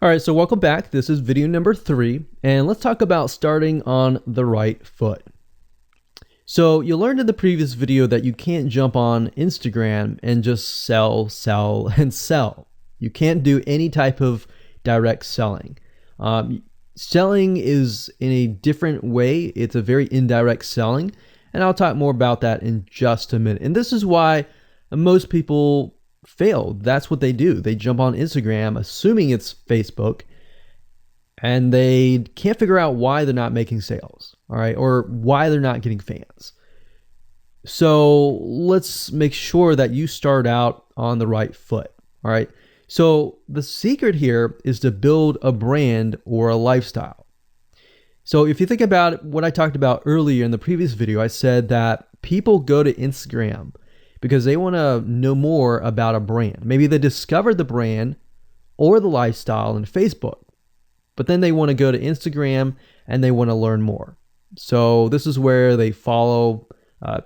All right, so welcome back. This is video number 3, and let's talk about starting on the right foot. So you learned in the previous video that you can't jump on Instagram and just sell, and sell. You can't do any type of direct selling. Selling is in a different way. It's a very indirect selling, and I'll talk more about that in just a minute. And this is why most people fail. That's what they do. They jump on Instagram assuming it's Facebook, and they can't figure out why they're not making sales, all right, or why they're not getting fans. So let's make sure that you start out on the right foot, all right? So the secret here is to build a brand or a lifestyle. So if you think about what I talked about earlier in the previous video, I said that people go to Instagram because they want to know more about a brand. Maybe they discovered the brand or the lifestyle in Facebook, but then they want to go to Instagram and they want to learn more. So this is where they follow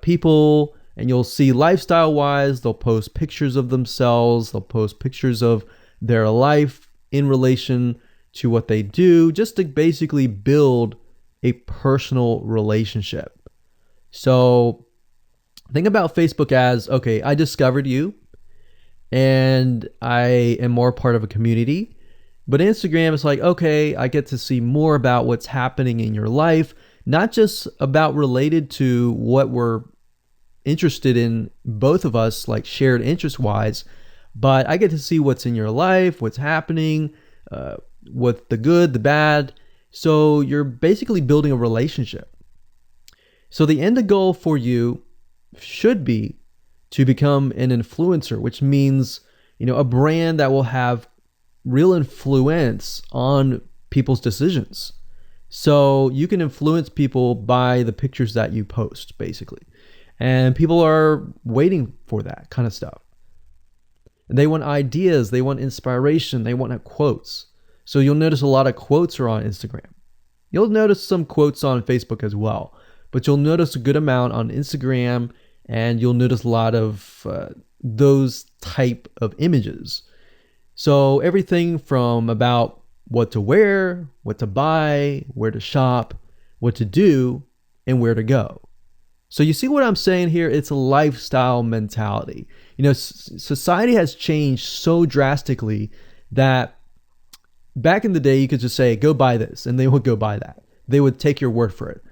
people, and you'll see lifestyle-wise, they'll post pictures of themselves, they'll post pictures of their life in relation to what they do, just to basically build a personal relationship. So think about Facebook as, okay, I discovered you and I am more part of a community. But Instagram is like, okay, I get to see more about what's happening in your life, not just about related to what we're interested in, both of us, like shared interest wise, but I get to see what's in your life, what's happening, what the good, the bad. So you're basically building a relationship. So the end goal for you should be to become an influencer, which means, a brand that will have real influence on people's decisions. So you can influence people by the pictures that you post, basically. And people are waiting for that kind of stuff. They want ideas, they want inspiration, they want quotes. So you'll notice a lot of quotes are on Instagram. You'll notice some quotes on Facebook as well, but you'll notice a good amount on Instagram, and you'll notice a lot of those type of images. So everything from about what to wear, what to buy, where to shop, what to do, and where to go. So you see what I'm saying here? It's a lifestyle mentality. Society has changed so drastically that back in the day, you could just say, go buy this, and they would go buy that. They would take your word for it.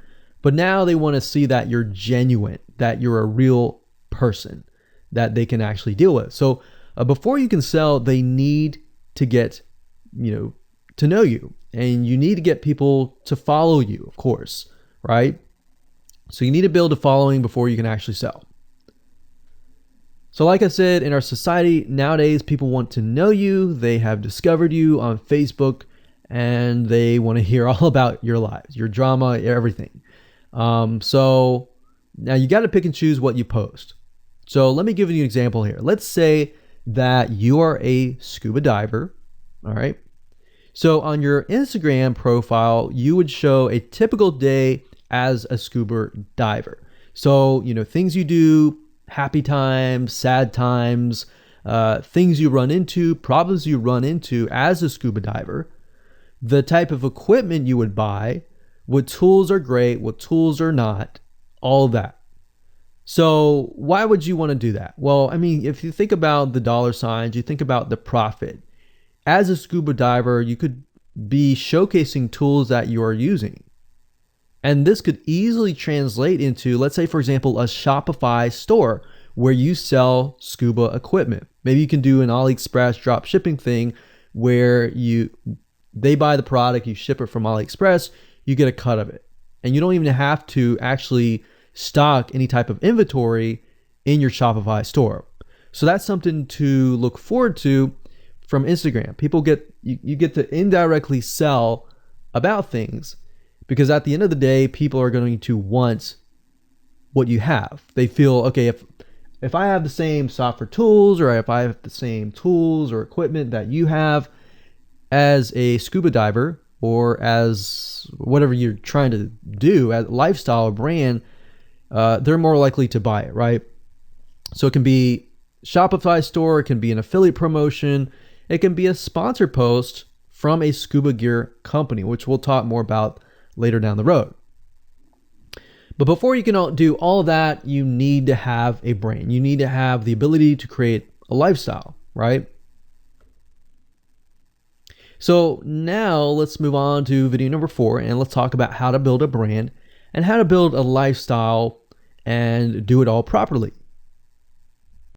But now they want to see that you're genuine, that you're a real person that they can actually deal with. So before you can sell, they need to get, to know you, and you need to get people to follow you, of course, right? So you need to build a following before you can actually sell. So like I said, in our society nowadays, people want to know you. They have discovered you on Facebook, and they want to hear all about your lives, your drama, everything. So now you got to pick and choose what you post. So let me give you an example here. Let's say that you are a scuba diver, all right? So on your Instagram profile, you would show a typical day as a scuba diver. So, things you do, happy times, sad times, things you run into, problems you run into as a scuba diver, the type of equipment you would buy, what tools are great, what tools are not, all that. So why would you want to do that? Well, if you think about the dollar signs, you think about the profit. As a scuba diver, you could be showcasing tools that you are using. And this could easily translate into, let's say, for example, a Shopify store where you sell scuba equipment. Maybe you can do an AliExpress drop shipping thing where they buy the product, you ship it from AliExpress, you get a cut of it. And you don't even have to actually stock any type of inventory in your Shopify store. So that's something to look forward to from Instagram. You get to indirectly sell about things, because at the end of the day, people are going to want what you have. They feel, okay, if I have the same software tools, or if I have the same tools or equipment that you have as a scuba diver, or as whatever you're trying to do, as lifestyle or brand, they're more likely to buy it, right? So it can be Shopify store, it can be an affiliate promotion, it can be a sponsor post from a scuba gear company, which we'll talk more about later down the road. But before you can do all of that, you need to have a brand. You need to have the ability to create a lifestyle, right? So now let's move on to video number 4, and let's talk about how to build a brand and how to build a lifestyle and do it all properly.